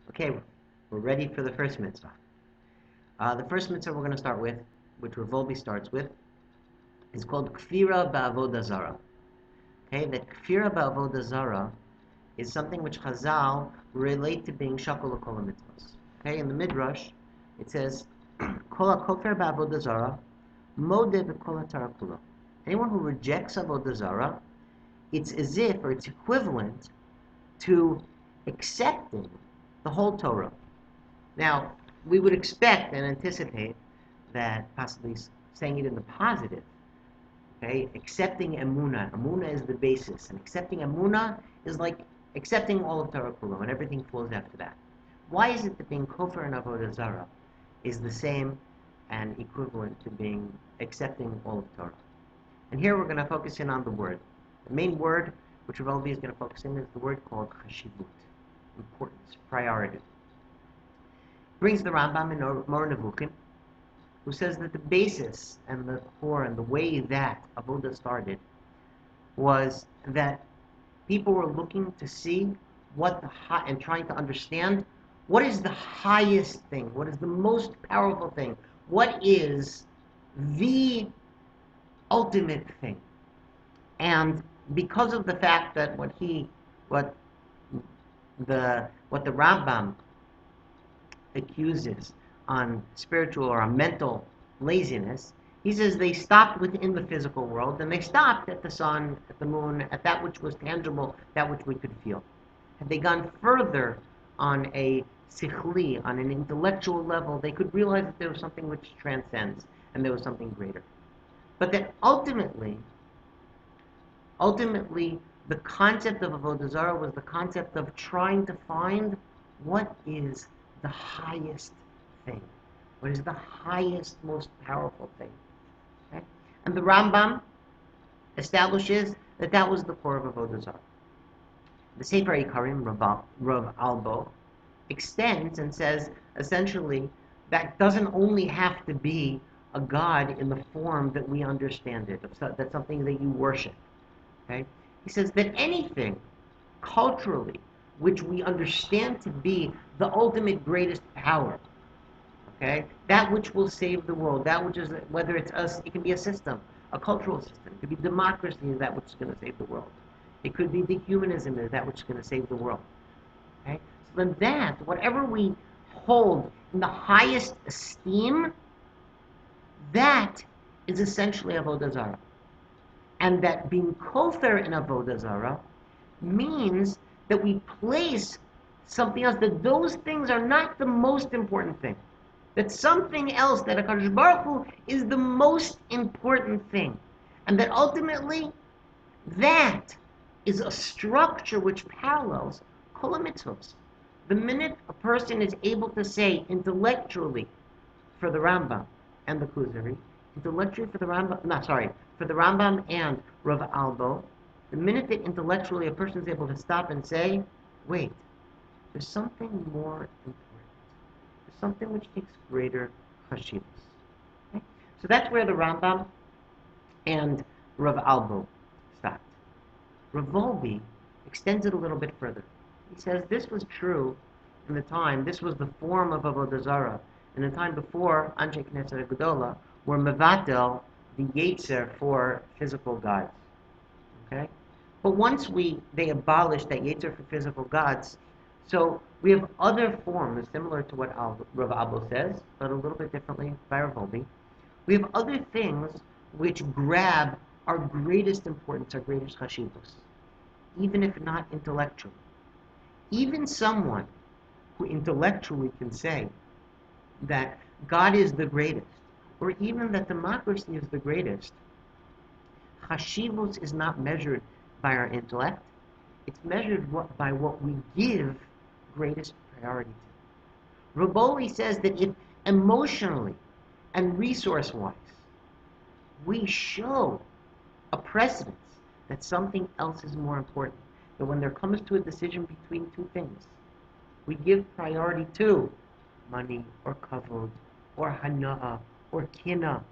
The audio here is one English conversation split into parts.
Okay, we're ready for the first mitzvah. The first mitzvah we're going to start with, which Rav Wolbe starts with, is called Kfira Ba'avodah Zara. Okay, that Kfira Ba'avodah Zara is something which Chazal relate to being shekulot kol mitzvahs. Okay, in the Midrash, it says, Kol HaKofer Ba'avodah Zara, Modeh B'kol HaTorah Kulo. Anyone who rejects Avodah Zara, it's as if, or it's equivalent to accepting the whole Torah. Now, we would expect and anticipate that possibly saying it in the positive, okay, accepting emunah. Emunah is the basis, and accepting emunah is like accepting all of Torah Kulo, and everything flows after that. Why is it that being kofar and avodah zarah is the same and equivalent to being accepting all of Torah? And here we're going to focus in on the word. The main word which Rav Wolbe is going to focus in is the word called Chashivut, importance, priority. Brings the Rambam in Mor Nevuchim, who says that the basis and the core and the way that Avodah started was that people were looking to see what and trying to understand what is the highest thing, what is the most powerful thing, what is the ultimate thing. And because of the fact that what the Rambam accuses on spiritual or on mental laziness, he says they stopped within the physical world and they stopped at the sun, at the moon, at that which was tangible, that which we could feel. Had they gone further on a sichli, on an intellectual level, they could realize that there was something which transcends and there was something greater. But that ultimately, the concept of Avodah Zarah was the concept of trying to find what is the highest thing, what is the highest, most powerful thing. Okay? And the Rambam establishes that that was the core of Avodah Zarah. The Sefer Ikarim, Rav Wolbe, extends and says, essentially, that doesn't only have to be a God in the form that we understand it, that's something that you worship. Okay? He says that anything culturally which we understand to be the ultimate greatest power, okay, that which will save the world, that which is, whether it's us, it can be a system, a cultural system, it could be democracy is that which is going to save the world. It could be the humanism is that which is going to save the world. Okay? So then that, whatever we hold in the highest esteem, that is essentially Avodah Zarah. And that being kofar in Avodah Zarah means that we place something else, that those things are not the most important thing. That something else, that HaKadosh Baruch Hu is the most important thing. And that ultimately, that is a structure which parallels Kol HaMitzvos. The minute a person is able to say intellectually for the Rambam and the Kuzari, intellectually for the Rambam and Rav Wolbe, the minute that intellectually a person is able to stop and say, wait, there's something more important. There's something which takes greater chashivus. Okay? So that's where the Rambam and Rav Wolbe stopped. Rav Wolbe extends it a little bit further. He says this was true in the time, this was the form of Avodah Zarah, in the time before Anshe Knesset Gedola were mevatel the Yetzer for physical gods. Okay? But once they abolished that Yetzer for physical gods, so we have other forms similar to what Rav Wolbe says, but a little bit differently by Rav Wolbe. We have other things which grab our greatest importance, our greatest chashivus, even if not intellectually. Even someone who intellectually can say that God is the greatest, or even that democracy is the greatest, Chashivut is not measured by our intellect. It's measured by what we give greatest priority to. Rav Wolbe says that if emotionally and resource-wise we show a precedence that something else is more important, that when there comes to a decision between two things, we give priority to money or kavod or hana'ah or kina,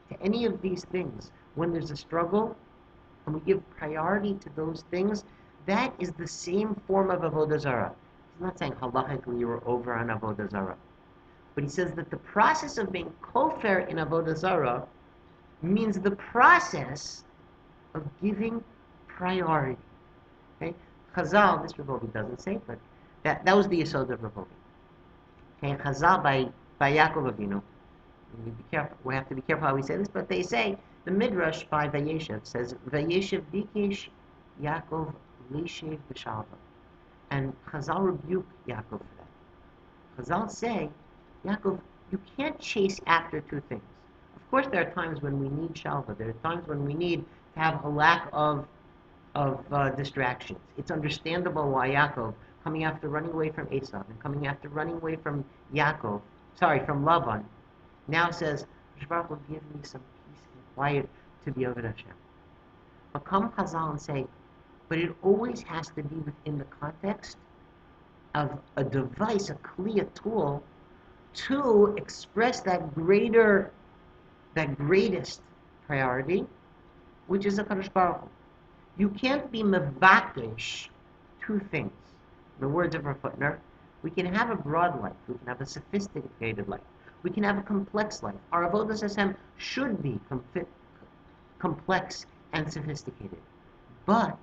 to any of these things. When there's a struggle and we give priority to those things, that is the same form of Avodah Zarah. He's not saying halachically you were over on avodah zarah, but he says that the process of being kofar in avodah zarah means the process of giving priority. Okay, Chazal, this Rav Wolbe doesn't say, but that was the yesod of Rav Wolbe. Okay, Chazal by Yaakov Avinu. We have to be careful how we say this, but they say the Midrash by Vayeshev says Vayeshev bikesh Yaakov lishev b'shalva, and Chazal rebuke Yaakov for that. Chazal say, Yaakov, you can't chase after two things. Of course, there are times when we need shalva. There are times when we need to have a lack of distractions. It's understandable why Yaakov, coming after running away from Esav and coming after running away from from Lavan, now says, Baruch will give me some peace and quiet to be over Hashem. But come Chazal and say, but it always has to be within the context of a device, a Aliya tool, to express that greatest priority, which is a Kadosh Baruch Hu. You can't be mevakesh two things. In the words of Rav Wolbe, we can have a broad life, we can have a sophisticated life, we can have a complex life. Our avodas Hashem should be complex and sophisticated, but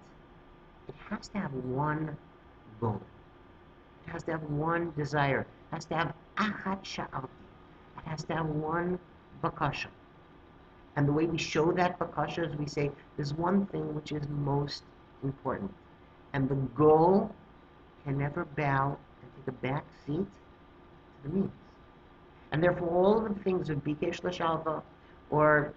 it has to have one goal. It has to have one desire. It has to have achat sha'alti. It has to have one bakasha. And the way we show that bakasha is we say, there's one thing which is most important. And the goal can never bow and take a back seat to the means. And therefore all of the things of bikesh l'shalva, or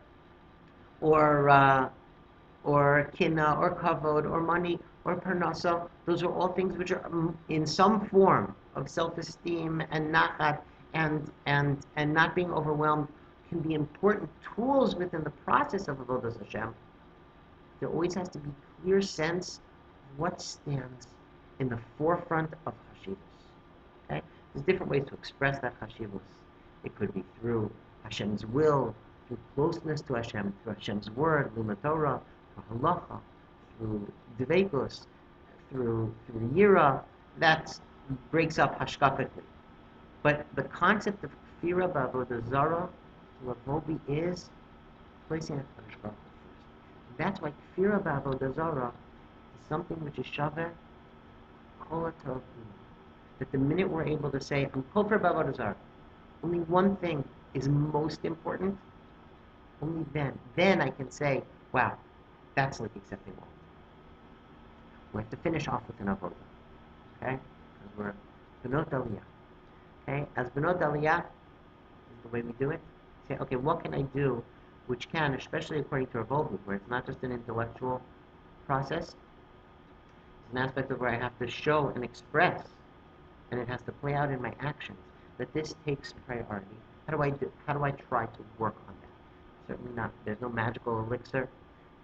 kina, or kavod, or money, or parnasa, those are all things which are in some form of self-esteem and nachat and not being overwhelmed, can be important tools within the process of avodas Hashem. There always has to be clear sense of what stands in the forefront of Chashivut. Okay? There's different ways to express that Chashivut. It could be through Hashem's will, through closeness to Hashem, through Hashem's word, limud Torah, through halacha, through dveikus, through yira. That breaks up hashkafically. But the concept of kfira b'avodah zarah, Rav Wolbe, is placing a Kadosh Baruch Hu first. That's why kfira b'avodah zarah is something which is shaveh kol hatov. That the minute we're able to say, I'm kofar b'avodah zarah, only one thing is most important, only then I can say, wow, that's like accepting all. We have to finish off with an avodah, okay? Because we're Bnot Aliya. Okay, as Bnot Aliya, is the way we do it. Say, okay, what can I do which can, especially according to Rav Wolbe, where it's not just an intellectual process, it's an aspect of where I have to show and express, and it has to play out in my actions, that this takes priority. How do I try to work on that? Certainly not, there's no magical elixir,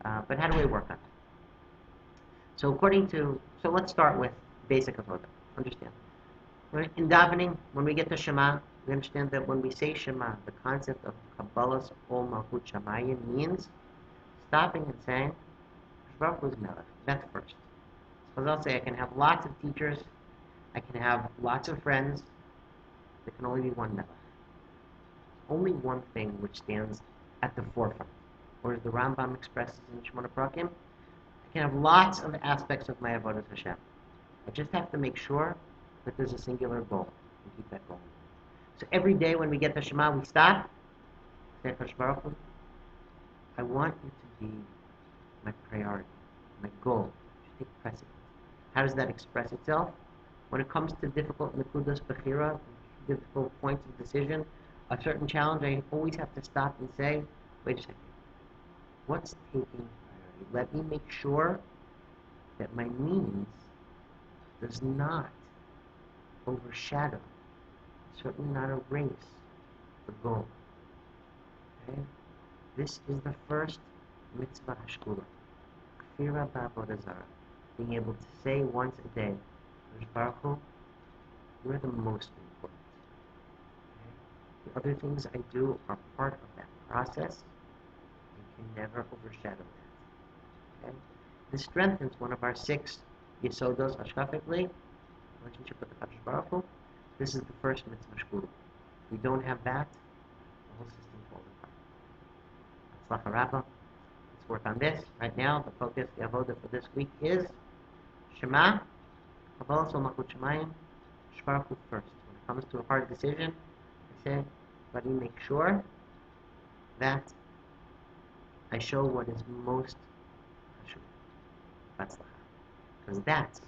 but how do we work on that? So let's start with basic avodah. Understand. Right? In davening, when we get to Shema, we understand that when we say Shema, the concept of Kabbalah's Ol Malchut Shamayim means stopping and saying, Baruch Hu's Melech. That's first. So I'll say I can have lots of teachers, I can have lots of friends, there can only be one Melech. Only one thing which stands at the forefront. Or as the Rambam expresses in Shemona Prakim, I can have lots of aspects of my avodas Hashem. I just have to make sure that there's a singular goal and keep that going. So every day when we get the Shema, we stop. Say, Kadosh Baruch Hu, I want you to be my priority, my goal. Take precedence. How does that express itself? When it comes to difficult nekudas bechira, difficult points of decision, a certain challenge, I always have to stop and say, wait a second, what's taking priority? Let me make sure that my means does not overshadow, certainly not erase, the goal. Okay? This is the first Mitzvot Hashekulot. Kfira b'avodah zarah. Being able to say once a day, Baruch Hu, you're the most important. Okay? The other things I do are part of that process and can never overshadow that. Okay? This strengthens one of our 6 yesodos hashkafically, relationship with the Kadosh Baruch Hu, this is the first Mitzvot Hashekulot. If we don't have that, the whole system falls apart. Hatzlacha Rabbah. Let's work on this. Right now, the focus, the avoda for this week is Shema, Kabbalah, Malchut Shemayim, Baruch Hu first. When it comes to a hard decision, I say, let me make sure that I show what is most Hashem. That's the because that's